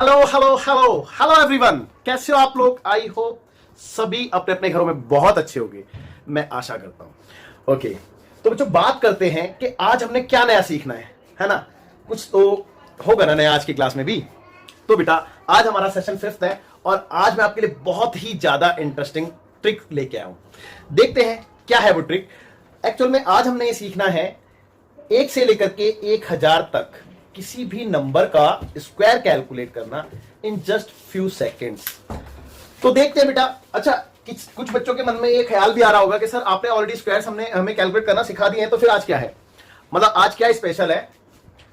Hello hello hello hello everyone, कैसे हो आप लोग? आई होप सभी अपने अपने घरों में बहुत अच्छे होंगे, मैं आशा करता हूं। ओके, तो बच्चों बात करते हैं कि आज हमने क्या नया सीखना है ना? कुछ तो होगा ना नया आज की क्लास में भी। तो बेटा आज हमारा सेशन 5th है और आज मैं आपके लिए बहुत ही ज्यादा इंटरेस्टिंग ट्रिक लेके आया हूं। देखते हैं क्या है वो ट्रिक। एक्चुअल में आज हमने ये सीखना है 1 से लेकर के 1000 तक किसी भी नंबर का स्क्वायर कैलकुलेट करना इन जस्ट फ्यू सेकेंड्स। तो देखते हैं बेटा। अच्छा, कुछ बच्चों के मन में ये ख्याल भी आ रहा होगा कि सर आपने ऑलरेडी स्क्वायर्स हमें कैलकुलेट करना सिखा दिए हैं, तो फिर आज क्या है, मतलब आज क्या स्पेशल है?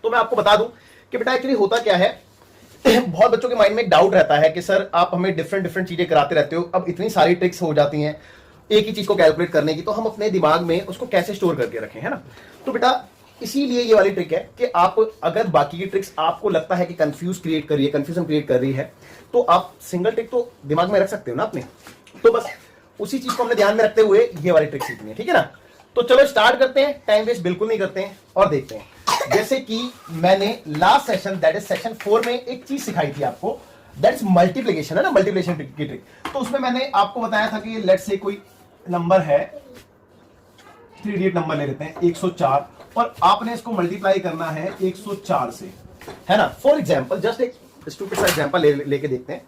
तो मैं आपको बता दूं कि बेटा एक्चुअली होता क्या है, बहुत बच्चों के माइंड में एक डाउट रहता है कि सर आप हमें डिफरेंट डिफरेंट चीजें कराते रहते हो, अब इतनी सारी ट्रिक्स हो जाती हैं एक ही चीज को कैलकुलेट करने की, तो हम अपने दिमाग में उसको कैसे स्टोर करके रखें, है ना? तो बेटा इसीलिए ये वाली ट्रिक है कि आप अगर बाकी की ट्रिक्स आपको लगता है कि कंफ्यूजन क्रिएट कर रही है, तो आप सिंगल ट्रिक तो दिमाग में रख सकते हो ना अपने। तो बस उसी चीज को हमने ध्यान में रखते हुए ये वाली ट्रिक सीखनी है, ठीक है ना? तो चलो स्टार्ट करते हैं, टाइम वेस्ट बिल्कुल नहीं करते हैं और देखते हैं। जैसे कि मैंने last session that is session 4 में एक चीज सिखाई थी आपको, दैट इज मल्टीप्लिकेशन, है ना? मल्टीप्लिकेशन की ट्रिक। तो उसमें मैंने आपको बताया था कि लेट्स से कोई नंबर है, 3 डिजिट नंबर ले लेते हैं 104, और आपने इसको मल्टीप्लाई करना है 104 से, है ना? फॉर एग्जाम्पल जस्ट एक स्टूपिड सा एग्जाम्पल लेके देखते हैं।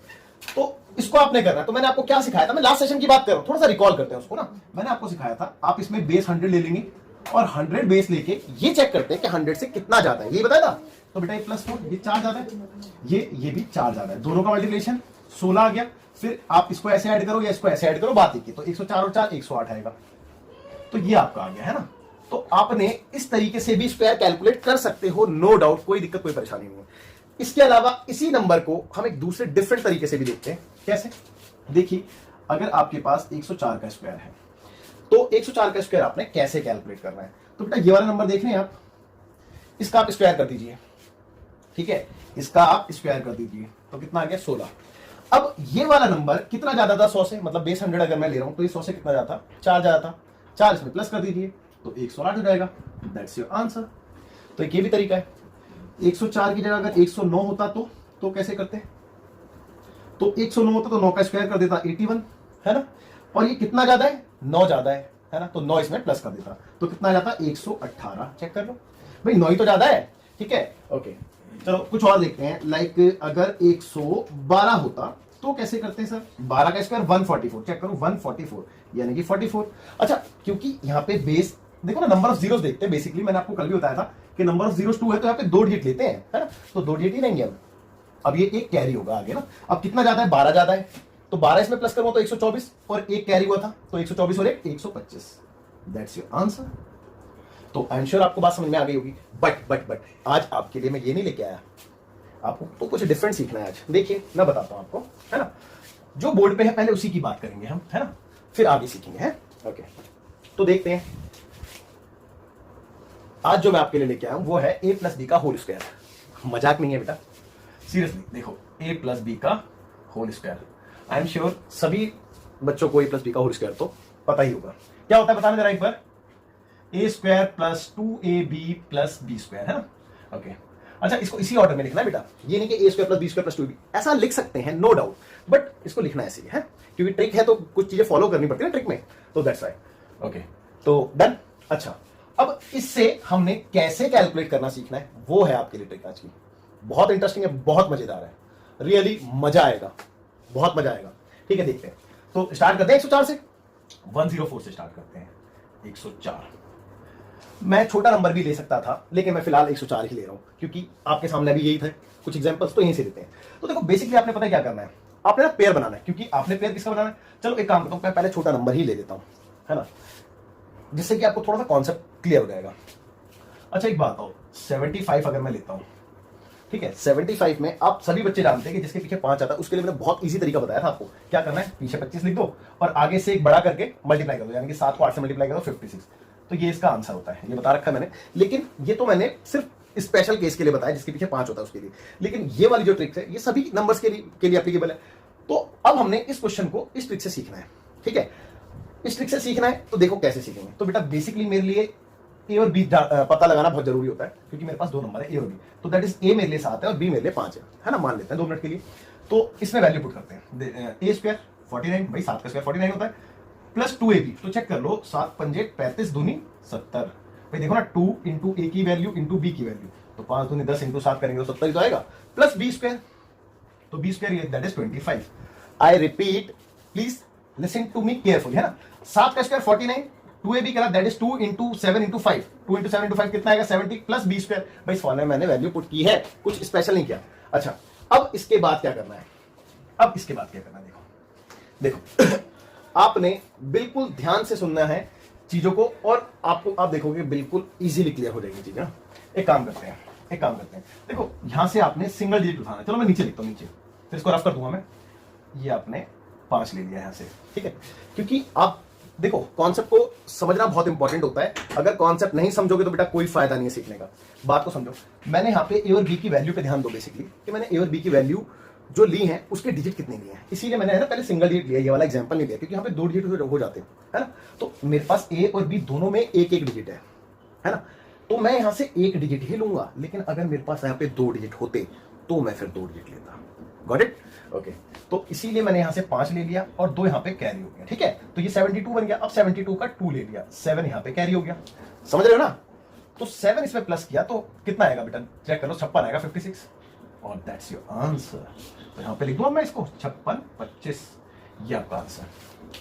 तो इसको आपने करना है। तो मैंने आपको क्या सिखाया था, मैं लास्ट सेशन की बात कर रहा हूं, थोड़ा सा रिकॉल करते हैं उसको ना। मैंने आपको सिखाया था आप इसमें बेस 100 ले लेंगे और 100 बेस लेके ये चेक करते हैं कि 100 से कितना ज्यादा है, ये बताया था। तो बेटा ये +4, ये 4 ज्यादा है, ये भी 4 ज्यादा है, दोनों का मल्टीप्लिकेशन 16 आ गया। फिर आप इसको ऐसे ऐड करो या इसको ऐसे ऐड करो, बात एक ही। तो 104 और 4 108 आएगा, तो ये आपका आ गया, है ना? तो आपने इस तरीके से भी स्क्वायर कैलकुलेट कर सकते हो, नो डाउट, कोई दिक्कत कोई परेशानी नहीं है। इसके अलावा इसी नंबर को हम एक दूसरे डिफरेंट तरीके से भी देखते हैं। कैसे? देखिए, अगर आपके पास 104 का स्क्वायर है तो 104 का स्क्वायर आपने कैसे कैलकुलेट करना है? तो बेटा ये वाला नंबर देख रहे हैं आप, इसका आप स्क्वायर कर दीजिए, ठीक है? इसका आप स्क्वायर कर दीजिए तो कितना आ गया? 16। अब ये वाला नंबर कितना ज्यादा था 100 से, मतलब बेस 100 अगर मैं ले रहा हूं तो ये 100 से कितना ज्यादा था? 4 ज्यादा था। 4 इसमें प्लस कर दीजिए तो 108 हो जाएगा। That's your answer. तो ये भी तरीका है। 104 की जगह अगर 109 होता तो कैसे करते? तो 109 होता तो 9 का स्क्वायर कर देता 81, है ना? और ये कितना ज्यादा है? 9 ज्यादा है ना? तो 9 इसमें प्लस कर देता तो कितना आ जाता? 118। चेक कर लो भाई, 9 ही तो ज्यादा है, ठीक है? ओके, चलो कुछ और देखते हैं। लाइक अगर 112 होता तो कैसे करते हैं सर? 12 का स्क्वायर 144। चेक करो 144 यानी कि 44। अच्छा, क्योंकि यहाँ पे बेस देखो ना, नंबर ऑफ जीरोस देखते हैं बेसिकली। मैंने आपको कल भी बताया था कि नंबर ऑफ जीरोस 2 है, तो यहाँ पे 2 डिजिट लेते हैं, है ना? तो 2 डिजिट ही लेंगे हम। अब ये एक कैरी होगा आगे ना। अब कितना ज्यादा है? 12 ज्यादा है, तो 12 इसमें प्लस करूंगा तो 124, और एक कैरी हुआ था तो 124 और 125। That's your answer. तो आई एम श्योर आपको बात समझ में आ गई होगी। बट आज आपके लिए मैं ये नहीं लेके आया, आपको तो कुछ डिफरेंट सीखना है आज। देखिए मैं बताता हूं आपको, है ना? जो बोर्ड पे है पहले उसी की बात करेंगे हम, है ना? फिर आगे सीखेंगे, है? ओके, तो देखते हैं आज जो मैं आपके लिए लेके आया हूं वो है a + b का होल स्क्वायर। मजाक नहीं है बेटा, सीरियसली। देखो a + b का whole square, I am sure सभी बच्चों को a + b का होल स्क्वायर तो पता ही होगा। क्या होता है बताना जरा एक बार। a² + 2ab + b², है ना? ओके, अच्छा इसको इसी ऑर्डर में लिखना है बेटा, ये नहीं कि a² + b² + 2ab। ऐसा लिख सकते हैं नो डाउट, बट इसको लिखना ऐसे ही है क्योंकि ट्रिक है तो कुछ चीजें फॉलो करनी पड़ती है ना ट्रिक में, तो दैट्स राइट। ओके, तो डन। अच्छा, अब इससे हमने कैसे कैलकुलेट करना सीखना है, वो है आपके लिए ट्रिक आज की। बहुत इंटरेस्टिंग है, बहुत मजेदार है, रियली मजा आएगा, बहुत मजा आएगा। ठीक है, देखते हैं। तो स्टार्ट करते हैं 104 से, 104 से स्टार्ट करते हैं। 104 मैं छोटा नंबर भी ले सकता था, लेकिन मैं फिलहाल 104 ही ले रहा हूं क्योंकि आपके सामने अभी यही थे कुछ एग्जांपल्स, तो यहीं से लेते हैं। तो देखो बेसिकली आपने पता है क्या करना है, आपने ना पेयर बनाना है। क्योंकि आपने पेयर किसका बनाना है? चलो एक काम करता हूं, मैं पहले छोटा नंबर ही ले लेता हूं, है ना? जिससे कि आपको थोड़ा सा कॉन्सेप्ट क्लियर हो जाएगा। अच्छा एक बात हो, 75 अगर मैं लेता हूं, ठीक है? 75 में आप सभी बच्चे जानते हैं कि जिसके पीछे 5 आता है उसके लिए मैंने बहुत इजी तरीका बताया था आपको। क्या करना है? पीछे 25 लिख दो और आगे से एक बड़ा करके मल्टीप्लाई कर दो, यानी कि 7 को 8 से मल्टीप्लाई कर दो 56। तो ये इसका आंसर होता है, ये बता रखा है मैंने। लेकिन ये तो मैंने सिर्फ स्पेशल केस के लिए बताया जिसके पीछे 5 होता है उसके लिए। लेकिन ये वाली जो ट्रिक है ये सभी नंबर्स के लिए एप्लीकेबल है। तो अब हमने इस क्वेश्चन को इस ट्रिक से सीखना है, ठीक है? इस ट्रिक से सीखना है तो देखो कैसे सीखेंगे। तो बेटा बेसिकली मेरे लिए ए और बी पता लगाना बहुत जरूरी होता है, क्योंकि मेरे पास दो नंबर है ए और बी। तो दैट इज ए मेरे लिए 7 है और बी मेरे लिए 5 है ना, मान लेते हैं 2 मिनट के लिए। तो इसमें वैल्यू पुट करते हैं, ए स्क्वायर 49, भाई 7 का स्क्वायर 49 होता है, प्लस 2ab। तो चेक कर लो, 7 पंजे 35 दूनी 70। भाई देखो ना, 2 इंटू ए की वैल्यू इंटू बी की वैल्यू, तो 5 दूनी 10 इंटू 7 करेंगे तो 70 ही तो आएगा, प्लस बी स्क्वायर, तो B square that is 25। I repeat, please listen to me careful, है ना। 7 का स्क्वायर 49, 2ab करा that is 2 into 7 into 5, 2 into 7 into 5 कितना आएगा 70, प्लस बी स्क्वायर। भाई इस फॉर्मूले में मैंने वैल्यू पुट की है, कुछ स्पेशल नहीं किया। अच्छा, अब इसके बाद क्या करना है, अब इसके बाद क्या करना है, देखो आपने बिल्कुल ध्यान से सुनना है चीजों को, और आपको आप देखोगे बिल्कुल इजीली क्लियर हो जाएगी चीजें। एक काम करते हैं, देखो यहां से आपने सिंगल डिजिट उठाना है। चलो मैं नीचे लिखता हूं, नीचे फिर इसको रफ कर दूंगा मैं। ये आपने 5 ले लिया यहां से, ठीक है, क्योंकि आप देखो कॉन्सेप्ट को समझना बहुत इंपॉर्टेंट होता है। अगर कॉन्सेप्ट नहीं समझोगे तो बेटा कोई फायदा नहीं है सीखने का। बात को समझो, मैंने यहाँ पे ए और बी की वैल्यू पे ध्यान दो बेसिकली, कि मैंने ए और बी की वैल्यू जो ली है उसके डिजिट कितने लिए हैं, इसीलिए मैंने है ना पहले सिंगल डिजिट लिया, ये वाला एग्जांपल नहीं लिया, क्योंकि यहाँ पे 2 डिजिट हो जाते हैं, है ना। तो मेरे पास ए और बी दोनों में एक एक डिजिट है ना, तो मैं यहाँ से एक डिजिट ही लूंगा। लेकिन अगर मेरे पास यहाँ पे 2 डिजिट होते तो मैं फिर 2 डिजिट लेता। Got it, okay. तो इसीलिए मैंने यहाँ से 5 ले लिया और 2 यहाँ पे कैरी हो गया, ठीक है। तो ये 72 बन गया। अब 72 का 2 ले लिया, 7 यहाँ पे कैरी हो गया, समझ रहे हो ना। तो 7 इसमें प्लस किया तो कितना आएगा बेटा, चेक करो, 56 आएगा, 56, और दैट्स योर आंसर। तो यहाँ पे लिख दूंगा मैं इसको 56 25, ये आपका आंसर,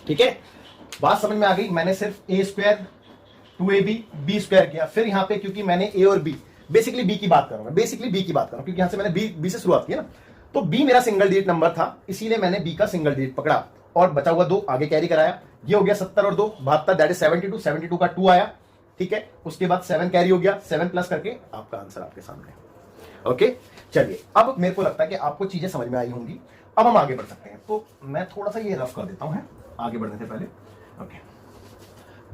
ठीक है। बात समझ में आ गई। मैंने सिर्फ ए स्क्वायर 2ab बी स्क्वायर किया, फिर यहाँ पे क्योंकि मैंने ए और बी, बेसिकली बी की बात करूंगा, क्योंकि यहाँ से मैंने बी से शुरुआत की ना, तो बी मेरा सिंगल डिजिट नंबर था, इसीलिए मैंने बी का सिंगल डिजिट पकड़ा और बचा हुआ 2 आगे कैरी कराया। ये हो गया 70 और 2 72, दैट इज 72, 72 का 2 आया, ठीक है। उसके बाद 7 कैरी हो गया, 7 प्लस करके आपका आंसर आपके सामने। ओके, चलिए अब मेरे को लगता है कि आपको चीजें समझ में आई होंगी। अब हम आगे बढ़ सकते हैं। तो मैं थोड़ा सा ये रफ कर देता हूं, है आगे बढ़ने से पहले। ओके,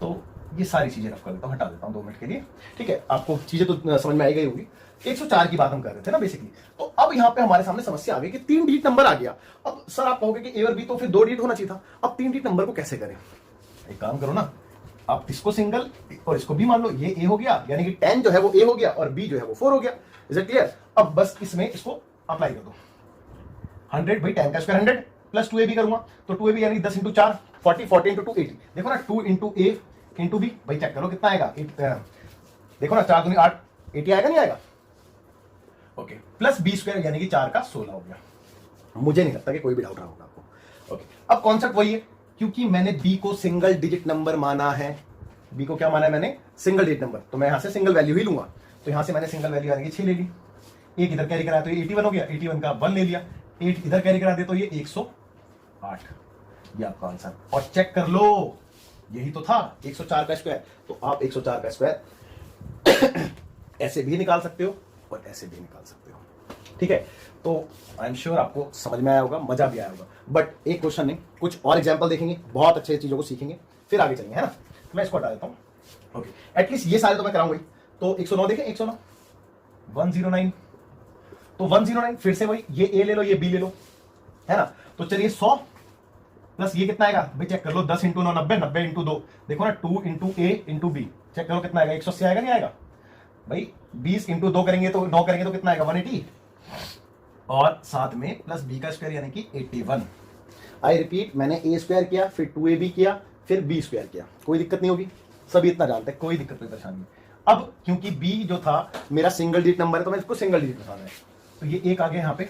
तो ये सारी चीजें रफ कर देता हूं, हटा देता हूं 2 मिनट के लिए, ठीक है। आपको चीजें तो समझ में आई गई होंगी। 104 की बात हम कर रहे थे ना बेसिकली। तो अब यहाँ पे हमारे सामने समस्या आ गई कि 3 डिजिट नंबर आ गया। अब सर आप कहोगे कि ए और बी तो फिर 2 डिजिट होना चाहिए था, अब 3 डिजिट नंबर को कैसे करें। एक काम करो ना, आप इसको सिंगल और इसको बी मान लो, ये ए हो गया, यानी कि 10 जो है वो ए हो गया और बी जो है वो 4 हो गया। Is it clear. अब बस इसमें इसको अप्लाई कर दो, 100 भाई 10 का स्क्वायर 100 प्लस 2ab करूंगा, तो 2ab यानी 10 इंटू 4 40, 40 इंटू 2 80। देखो ना, 2 इंटू ए इंटू बी, भाई चेक करो कितना आएगा, देखो ना 4 दूनी 8, 80 आएगा नहीं आएगा। ओके, प्लस बी स्क्वायर यानी कि 4 का 16 हो गया। मुझे नहीं लगता कि कोई भी डाउट रहा होगा आपको। ओके, अब कॉन्सेप्ट वही है, क्योंकि मैंने बी को सिंगल डिजिट नंबर माना है। बी को क्या माना है मैंने, सिंगल डिजिट नंबर, तो मैं यहां से सिंगल वैल्यू ही लूंगा। तो यहां से मैंने सिंगल वैल्यू यानी कि 6 ले ली, एक इधर कैरी कराया तो ये 81 हो गया, 81 का 1 ले लिया, 8 इधर कैरी करा दे तो ये 108, ये आपका आंसर। और चेक कर लो, यही तो था 104 का स्क्वायर। तो आप 104 का स्क्वायर ऐसे भी निकाल सकते हो और ऐसे भी निकाल सकते हो, ठीक है। तो आई एम श्योर आपको समझ में आया होगा, मजा भी आया होगा। बट एक क्वेश्चन नहीं, कुछ और एग्जांपल देखेंगे, बहुत अच्छे चीजों को सीखेंगे, फिर आगे चलेंगे, है ना। मैं इसको हटा देता हूं। ओके, एटलीस्ट ये सारे तो मैं कराऊंगा ही। तो 109 देखें, 109 109, तो 109 फिर से वही, ये ए ले लो, ये बी ले लो, है ना। तो चलिए 100 प्लस ये कितना आएगा भाई, चेक कर लो, 10 इंटू 9 90, 90 इंटू 2, देखो ना 2 इंटू ए इंटू बी, चेक करो कितना आएगा, 180 आएगा नहीं आएगा भाई। 20 इंटू 2 करेंगे तो 9 करेंगे तो कितना आएगा 180, और साथ में प्लस बी का स्क्वायर यानी कि 81। आई रिपीट, मैंने ए स्क्वायर किया, फिर 2ab किया, फिर बी स्क्वायर किया, कोई दिक्कत नहीं होगी, सभी इतना जानते हैं, कोई दिक्कत कोई परेशानी नहीं। अब क्योंकि बी जो था मेरा सिंगल डिजिट नंबर है, तो मैं इसको सिंगल डिजिट बताना है। तो ये 1 आ गया यहाँ पे,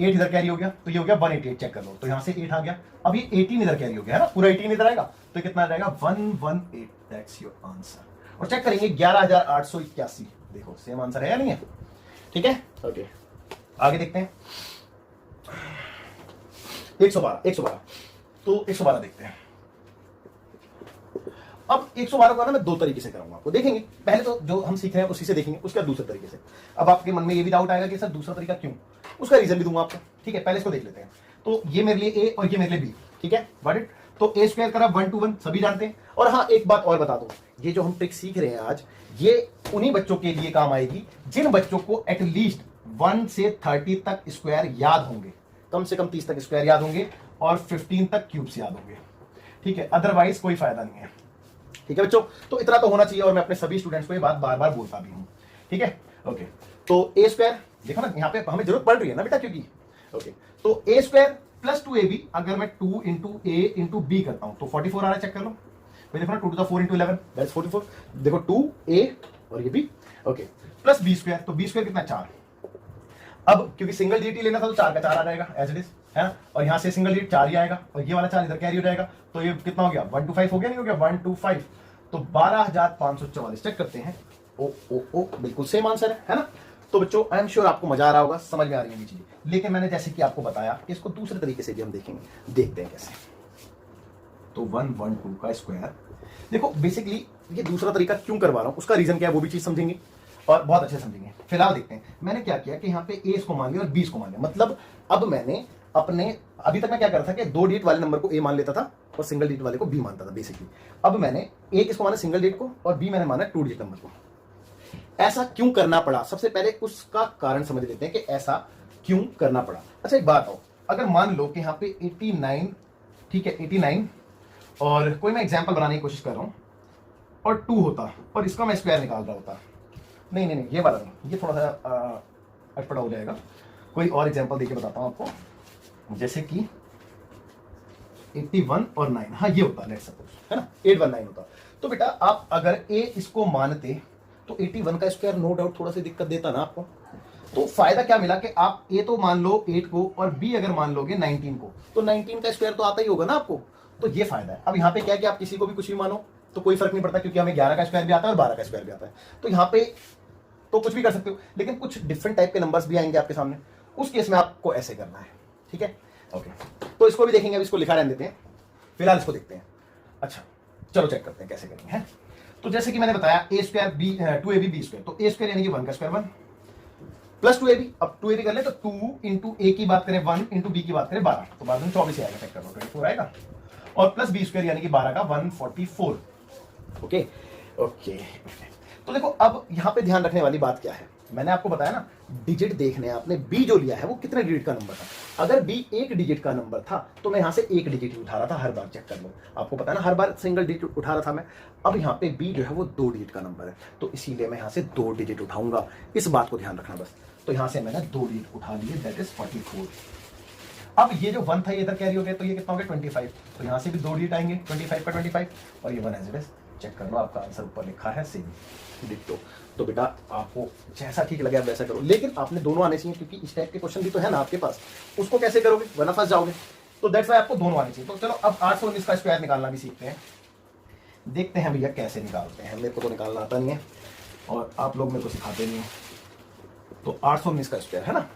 8 इधर कैरी हो गया, तो ये हो गया 188, चेक कर लो। तो यहाँ से 8 आ गया, अब ये 18 इधर कैरी हो गया, है ना, पूरा 18 इधर आएगा, तो कितना आ जाएगा 118, दैट्स योर आंसर। और चेक करेंगे 11881, देखो सेम आंसर है या नहीं है, ठीक है। ओके, आगे देखते हैं। 112 तो 112 देखते हैं। अब 112 को ना मैं 2 तरीके से करूंगा, आपको देखेंगे। पहले तो जो हम सीख रहे हैं उसी से देखेंगे, उसके बाद दूसरे तरीके से। अब आपके मन में ये भी डाउट आएगा कि सर दूसरा तरीका क्यों, उसका रीजन भी दूंगा आपको, ठीक है। पहले इसको देख लेते हैं। तो ये मेरे लिए ए और ये मेरे लिए बी, ठीक है, गॉट इट। तो ए स्क्वायर करा 1 to 1 सभी जानते हैं। और हाँ, एक बात और बता दो, ये जो हम ट्रिक सीख रहे हैं आज, ये उन्हीं बच्चों के लिए काम आएगी जिन बच्चों को एटलीस्ट 1 से 30 तक स्क्वायर याद होंगे, कम से कम 30 तक स्क्वायर याद होंगे और 15 तक क्यूब्स याद होंगे, ठीक है। अदरवाइज कोई फायदा नहीं है, ठीक है बच्चों, तो इतना तो होना चाहिए और मैं अपने सभी स्टूडेंट्स को ये बात बार बार बोलता भी हूं। ठीक है, ओके। तो ए स्क्वायर देखो ना, यहाँ पे हमें जरूरत पड़ रही है ना बेटा, क्योंकि ओके, तो ए स्क्वायर प्लस 2ab अगर मैं 2 इंटू ए इंटू बी करता हूं तो 44 आ रहा है, चेक कर लो भाई। देखो ना 2 to the 4 इंटू 11 दैट इज 44। देखो 2a और ये b, okay, plus B square, तो बी स्क्वायर कितना 4। अब क्योंकि सिंगल डिजिट लेना था तो 4 का 4 आ जाएगा एज इट इज, है ना, और यहां से सिंगल डिजिट 4 ही आएगा और ये वाला 4 इधर कैरी हो जाएगा, तो ये कितना हो गया 125 हो गया, नहीं हो गया 125, तो 12,544। चेक करते हैं, ओ ओ ओ बिल्कुल सेम आंसर है ना। तो बच्चों आई एम श्योर आपको मजा आ रहा होगा, समझ में आ रही है चीजें, लेकिन मैंने जैसे कि आपको बताया कि इसको दूसरे तरीके से भी हम देखेंगे, देखते हैं कैसे। तो 112 का स्क्वायर, देखो बेसिकली ये दूसरा तरीका क्यों करवा रहा हूं, उसका रीजन क्या है वो भी चीज समझेंगे और बहुत अच्छे समझेंगे। फिलहाल देखते हैं मैंने क्या किया कि यहाँ पे ए इसको मान लिया और बी इसको मान लिया, मतलब अब मैंने अपने, अभी तक मैं क्या कर रहा था कि 2 डिजिट वाले नंबर को ए मान लेता था और सिंगल डिजिट वाले को बी मानता था बेसिकली। अब मैंने ए किसको माना, सिंगल डिजिट को, और बी मैंने माना 2 डिजिट नंबर को। ऐसा क्यों करना पड़ा, सबसे पहले उसका कारण समझ लेते हैं कि ऐसा क्यों करना पड़ा। अच्छा एक बात हो, अगर मान लो कि यहाँ पे 89, ठीक है 89, और कोई मैं एग्जाम्पल बनाने की कोशिश कर रहा हूं और 2 होता और इसका मैं स्क्वायर निकाल रहा होता, नहीं नहीं नहीं ये वाला नहीं, ये थोड़ा सा अटपटा हो जाएगा। कोई और एग्जाम्पल देके बताता हूं आपको, जैसे कि 81 और 9, हाँ ये होता लेट्स सपोज, है ना 819 होता। तो बेटा आप अगर ए इसको मानते तो 81 का स्क्वायर नो डाउट थोड़ा सी दिक्कत देता ना आपको। तो फायदा क्या मिला कि आप ए तो मान लो 8 को और बी अगर मान लोगे 19 को, तो 19 का स्क्वायर तो आता ही होगा ना आपको, तो ये फायदा है। अब यहाँ पे क्या है कि आप किसी को भी कुछ भी मानो तो कोई फर्क नहीं पड़ता, क्योंकि हमें 11 का स्क्वायर भी आता है और 12 का स्क्वायर भी आता है, तो यहाँ पे तो कुछ भी कर सकते हो। लेकिन कुछ डिफरेंट टाइप के नंबर्स भी आएंगे आपके सामने, उस केस में आपको ऐसे करना है, ठीक है ओके। तो इसको भी देखेंगे, अब इसको लिखा रहने देते हैं, फिलहाल इसको देखते हैं। अच्छा चलो चेक करते हैं कैसे करेंगे, है। तो जैसे कि मैंने बताया a square b 2ab b square, तो ए स्क्वायर यानी कि 1 का स्क्वायर 1 प्लस 2ab, अब 2ab कर ले तो 2 इंटू ए की बात करें 1 इंटू बी की बात करें 12, तो बाद में 24 आएगा, चेक कर लो 24 आएगा, और प्लस बी स्क्वायर यानी कि 12 का 144, ओके ओके। तो देखो अब यहां पे ध्यान रखने वाली बात क्या है, मैंने आपको बताया ना डिजिट देखने हैं आपने, बी जो लिया है वो कितने डिजिट का नंबर था। अगर बी 1 डिजिट का नंबर था तो मैं यहां से 1 डिजिट ही उठा रहा था हर बार, चेक कर लो, आपको पता है ना हर बार सिंगल डिजिट उठा रहा था मैं। अब यहाँ पे बी जो है वो 2 डिजिट का नंबर है, तो इसीलिए मैं यहाँ से 2 डिजिट उठाऊंगा, इस बात को ध्यान रखना बस। तो यहाँ से मैंने 2 डिजिट उठा लिए, दैट इज 44। अब ये जो 1 था ये इधर कैरी हो गया, तो ये कितना हो गया 25, तो यहाँ से भी 2 डिजिट आएंगे 25 का 25, और ये 1 एज इट इज, चेक कर लो आपका आंसर ऊपर लिखा है सेम डिट्टो। तो बेटा आपको जैसा ठीक लगे आप वैसा करो, लेकिन आपने दोनों आने चाहिए, क्योंकि इस टाइप के क्वेश्चन भी तो है ना आपके पास, उसको कैसे करोगे वरना फंस जाओगे, तो दैट्स व्हाई आपको दोनों आने चाहिए। तो चलो अब 819 का स्क्वायर निकालना भी सीखते हैं, देखते हैं भैया कैसे निकालते हैं। मेरे को तो निकालना आता नहीं है और आप लोग मेरे को सिखाते नहीं है। तो 819 का स्क्वायर है ना,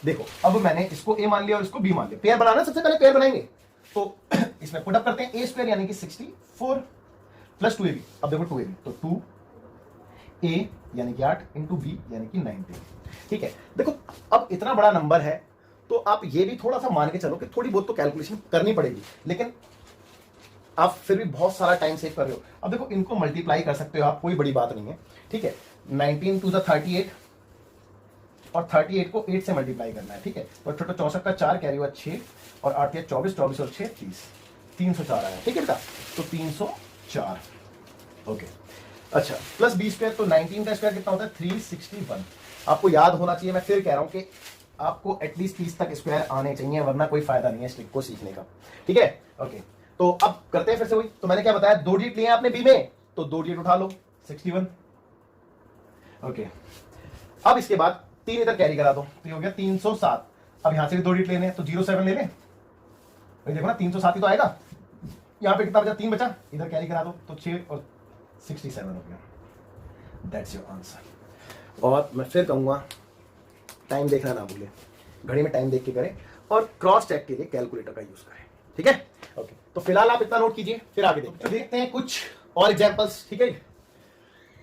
देखो अब मैंने इसको ए मान लिया और इसको बी मान लिया, पेयर बनाना, सबसे पहले पेयर बनाएंगे। तो इसमें पुट अप करते हैं, ए स्क्वायर यानी कि 64 प्लस 2ab, अब देखो 2ab तो 2 ए यानी कि 8 इंटू बी यानी कि 90, ठीक है। देखो अब इतना बड़ा नंबर है तो आप ये भी थोड़ा सा मान के चलो कि थोड़ी बहुत तो कैलकुलेशन करनी पड़ेगी, लेकिन आप फिर भी बहुत सारा टाइम सेव कर रहे हो। अब देखो इनको मल्टीप्लाई कर सकते हो आप, कोई बड़ी बात नहीं है, ठीक है। 19 टू द 38 और 38 को 8 से मल्टीप्लाई करना है, ठीक है। तो छोटा 64 का 4 कैरी हुआ 6 और 8 या 24, 24 और 6 30, 304 आया, ठीक है बेटा, तो 304, ओके। अच्छा प्लस बी स्क्वायर, तो 19 का स्क्वायर कितना होता है 361। आपको याद होना चाहिए, मैं फिर कह रहा हूं कि आपको एटलीस्ट 30 तक स्क्वायर आने चाहिए, वरना कोई फायदा नहीं है इस ट्रिक को सीखने का, ठीक है ओके। तो अब करते हैं फिर से वही, तो मैंने क्या बताया 2 डिजिट लिए आपने बी में, तो 2 डिजिट उठा लो 61, ओके। अब इसके बाद 3 इधर कैरी करा दो, तो ये हो गया 307। अब यहां से भी 2 डिजिट लेने हैं, तो 07 ले लें, देखो ना 307 ही तो आएगा। यहां पे कितना बचा 3 बचा, इधर कैरी करा दो, तो 6 और 67 हो गया, दैट्स योर आंसर। और मैं फिर कहूंगा टाइम देखना ना भूलें, घड़ी में टाइम देख के करें और क्रॉस चेक के लिए कैलकुलेटर का यूज करें, ठीक है ओके। तो फिलहाल आप इतना नोट कीजिए, फिर आगे देखते हैं कुछ और एग्जांपल्स, ठीक है।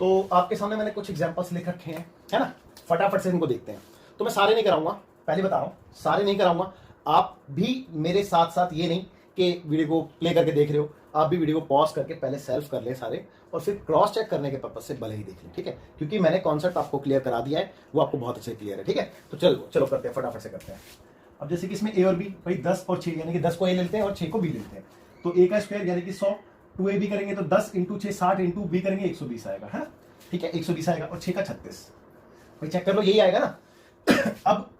तो आपके सामने मैंने कुछ एग्जांपल्स लिख रखे हैं, है ना, फटाफट से इनको देखते हैं। तो मैं सारे नहीं कराऊंगा, पहले बता रहा हूं सारे नहीं कराऊंगा, आप भी मेरे साथ साथ ये नहीं कि वीडियो को प्ले करके देख रहे हो, आप भी वीडियो को पॉज करके पहले सेल्फ कर लें सारे, और फिर क्रॉस चेक करने के पर्पज से भले ही देख लें, ठीक है, क्योंकि मैंने कॉन्सेप्ट आपको क्लियर करा दिया है, वो आपको बहुत अच्छे क्लियर है, ठीक है। तो चलो करते हैं, फटाफट से करते हैं। अब जैसे कि इसमें ए और बी, भाई 10 और 6 यानी कि 10 को ए लेते हैं और 6 को बी लेते हैं, तो ए का स्क्वायर यानी कि 100 2ab करेंगे तो 10 इंटू 6 60 इंटू बी करेंगे 120 आएगा, है ना? ठीक है, 120 आएगा और 6 का 36, भाई चेक कर लो, यही आएगा ना। अब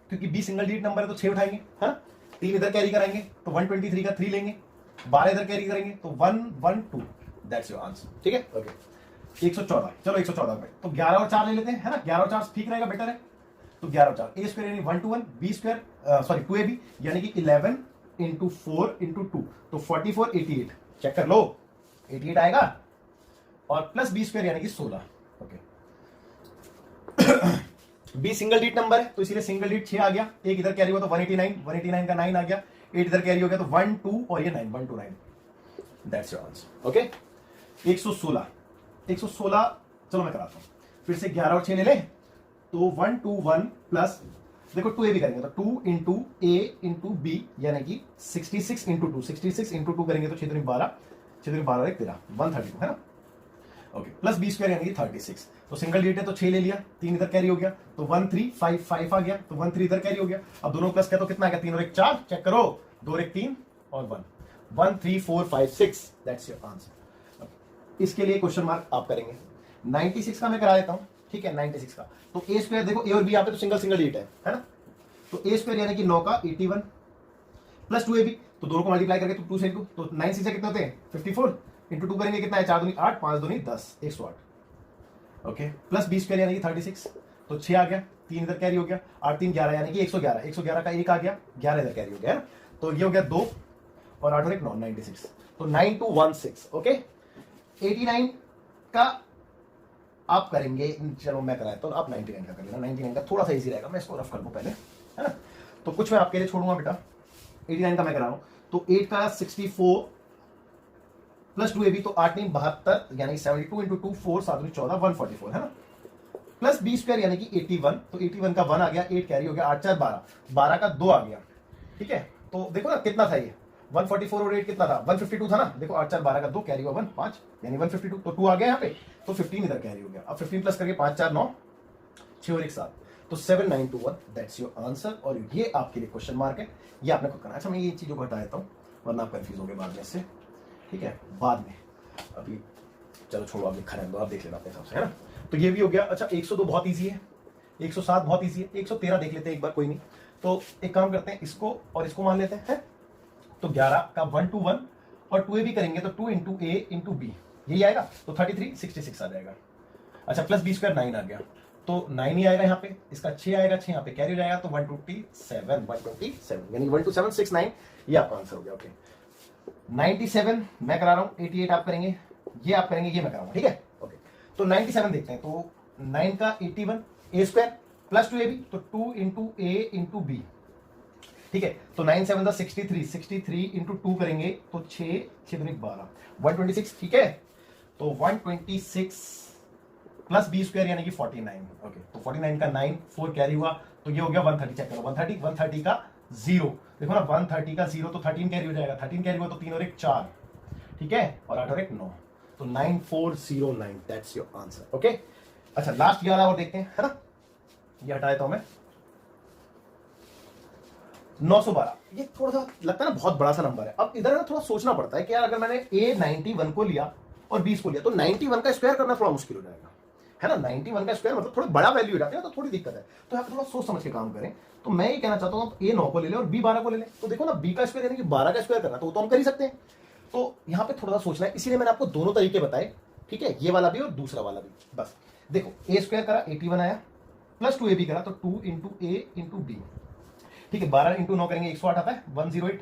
क्योंकि बी सिंगल डिजिट नंबर है तो 6 उठाएंगे, है ना? 3 इधर कैरी कराएंगे तो 123 का 3 लेंगे, 12 इधर कैरी करेंगे तो 112, दैट्स योर आंसर। ठीक है, ओके। 114, चलो 114 में तो 11 और 4 ले लेते हैं, है ना? 11 और 4 ठीक रहेगा, बेटर है। तो 11 और 4 ए स्क्वायर यानी 1 to 1, B square sorry 2ab यानी कि 11 इंटू 4 इंटू 2 तो 44, 88, चेक कर लो 88 आएगा, और प्लस बी स्क्वायर यानी कि 16। Okay, B single digit number है तो इसीलिए सिंगल डिजिट 6 आ गया, एक इधर कैरी हुआ तो 189, 189 का 9 आ गया, 8 इधर कैरी हो गया तो 1 2 और ये 9, 129, दैट्स योर आंसर। ओके, 116, 116 चलो मैं कराता हूं फिर से, 11 और 6 ले लें तो 121 प्लस देखो 2a भी करेंगे तो 2 इंटू ए इंटू बी यानी कि 66 इंटू 2, 66 इंटू 2 करेंगे तो 6 12, 6 12 एक 13, 132, है ना? ओके, प्लस बी स्क्वायर यानी कि 36, तो सिंगल डिजिट है तो 6 ले लिया, 3 इधर कैरी हो गया तो 1355 आ गया, तो 13 इधर कैरी हो गया, अब दोनों प्लस किया तो कितना आ गया, 3 और 1 4, चेक करो 2 और 1 3 और 1 1 3 4 5 6, दैट्स योर आंसर। इसके लिए क्वेश्चन मार्क आप करेंगे। 96 का मैं करा देता हूं, ठीक है? 96 का तो ए स्क्वायर देखो, ए और बी यहाँ पे तो सिंगल सिंगल डिजिट है ना? तो ए स्क्वायर यानी कि 9 का 81 प्लस 2ab, तो दोनों को मल्टीप्लाई करके तो 2 से 2 तो 9 से कितने होते हैं 54 इंटू 2 करेंगे कितना है, 4 दूनी 8, 5 दूनी 10, 108। ओके, प्लस बी स्क्वायर यानी कि 36 तो 6 आ गया, 3 इधर कैरी हो गया, 8 3 11 यानी कि 111, 111 का 1 आ गया, 11 इधर कैरी हो गया, तो ये हो गया 2 और 8 और 1 9, 96, तो 9216। ओके, 89 का आप करेंगे, चलो मैं कराया तो आप 99 का कर लेना, 99 का थोड़ा सा इजी रहेगा, मैं इसको रफ कर दूं पहले, है ना? तो कुछ मैं आपके लिए छोड़ूंगा बेटा। 89 का मैं करा रहा हूं तो 8 का 64 प्लस 2ab तो 8 नहीं 72 यानी 72 इंटू 2 4 7 14 144, है ना? प्लस बी स्क्वायर यानी कि 81, तो 81 का 1 आ गया, 8 कैरी हो गया, 8 4 12, 12 का 2 आ गया, ठीक है? तो देखो ना कितना था ये 144 और 8 कितना था 152 था ना, देखो 8 4 12 का 2 कैरी हुआ 1 5 यानी 152, तो 2 आ गया यहाँ पे, तो 15 इधर कैरी हो गया, अब 15 प्लस करके 5 4 9 6 और 1 7, तो 7921, दैट्स योर आंसर। और ये आपके लिए क्वेश्चन मार्क है, ये आपने खुद करना। अच्छा मैं ये चीजों को हटा देता हूँ वरना आप कंफ्यूज हो गए बाद में इससे, ठीक है? बाद में अभी चलो छोड़ो, आप लिखा रहने दो, आप देख लेना अपने हिसाब से, है ना? तो ये भी हो गया। अच्छा 102 बहुत ईजी है, 107 बहुत ईजी है, 113 देख लेते हैं एक बार, कोई नहीं। तो एक काम करते हैं, इसको और इसको मान लेते हैं, तो 11 का 1 to 1 और 2ab करेंगे तो 2 इंटू ए इंटू बी यही आएगा, तो 33 66 आ जाएगा। अच्छा प्लस बी स्क्वायर 9 आ गया, तो 9 ही आएगा यहाँ पे, इसका 6 आएगा, 6 यहाँ पे कैरी हो जाएगा, तो 127 यानी 12769, ये आपका आंसर हो गया। ओके, 97 मैं करा रहा हूँ, 88 आप करेंगे, ये आप करेंगे, ये मैं कराऊंगा, ठीक है? ओके, तो 97 देखते हैं, तो 9 का 81 ए स्क्वायर प्लस 2ab तो 2 इंटू ए इंटू बी, ठीक है? तो 9 7 63, 63 इंटू 2 करेंगे तो 6 6 12 126, ठीक है? तो 126 प्लस बी स्क्वायर यानी कि 49। ओके, तो 49 का 9 4 कैरी हुआ, तो ये हो गया 130, चेक करो 130 का 0, देखो ना 130 का 0 तो 13 कैरी हो जाएगा, 13 कैरी हुआ तो 3 और 1 4, ठीक है? और 8 और 1 9, तो 9409, दैट्स योर आंसर। ओके, अच्छा लास्ट 11 और देखते हैं, है ना? ये हटा देता हूं मैं, 912, ये थोड़ा सा लगता है ना बहुत बड़ा सा नंबर है। अब इधर ना थोड़ा सोचना पड़ता है कि यार अगर मैंने ए 91 को लिया और 20 को लिया तो 91 का स्क्वायर करना थोड़ा मुश्किल हो जाएगा, है ना? 91 का स्क्वायर मतलब थोड़ा बड़ा वैल्यू हो जाता है ना, तो थोड़ी दिक्कत है। तो यहाँ पे थोड़ा सोच समझ के काम करें। तो मैं ये कहना चाहता हूँ ए 9 को ले लें और बी 12 को ले लें, तो देखो ना बी का स्क्वायर यानी कि 12 का स्क्वायर करना, तो वो तो हम कर ही सकते हैं। तो यहाँ पे थोड़ा सा सोचना है, इसीलिए मैंने आपको दोनों तरीके बताए, ठीक है? ये वाला भी और दूसरा वाला भी। बस देखो ए स्क्वायर करा 81 आया, प्लस 2ab करा तो 2 इंटू ए इंटू बी, ठीक है? 12 इंटू 9 करेंगे 108 आता है, 108,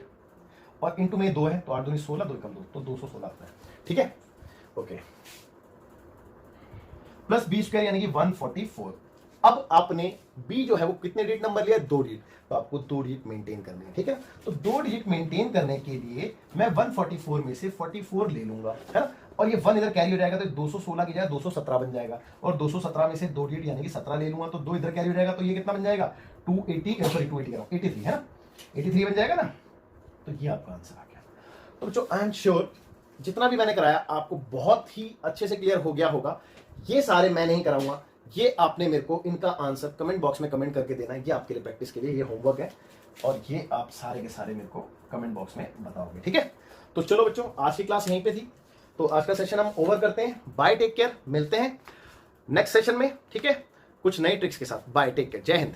और इंटू में 2 है तो 8 दूनी 16, 2 कम 2 तो 216 आता है, ठीक है? ओके, प्लस बी स्क्वायर यानी कि 144। अब आपने बी जो है वो कितने डिजिट नंबर लिया, 2 डिजिट, तो आपको 2 डिजिट मेंटेन करने हैं, ठीक है? तो 2 डिजिट मेंटेन करने के लिए मैं 144 में से 44 ले लूंगा, है ना? और ये 1 इधर कैरी हो जाएगा तो 216 की जगह 217 बन जाएगा, और 217 में से 2 डिजिट यानी कि 17 ले लूंगा तो 2 इधर कैरी हो जाएगा, तो ये कितना बन जाएगा 83 है ना, 83 बन जाएगा ना। तो ये आपका आंसर आ गया। तो बच्चों आई एम श्योर जितना भी मैंने कराया आपको बहुत ही अच्छे से क्लियर हो गया होगा। ये सारे मैं नहीं कराऊंगा, ये आपने मेरे को इनका आंसर कमेंट बॉक्स में कमेंट करके देना है, ये आपके लिए प्रैक्टिस के लिए ये होमवर्क है, और ये आप सारे के सारे मेरे को कमेंट बॉक्स में बताओगे, ठीक है? तो चलो बच्चों आज की क्लास यहीं पे थी। तो आज का सेशन हम ओवर करते हैं। बाय, टेक केयर, मिलते हैं नेक्स्ट सेशन में, ठीक है, कुछ नई ट्रिक्स के साथ। बाय, टेक केयर, जय हिंद।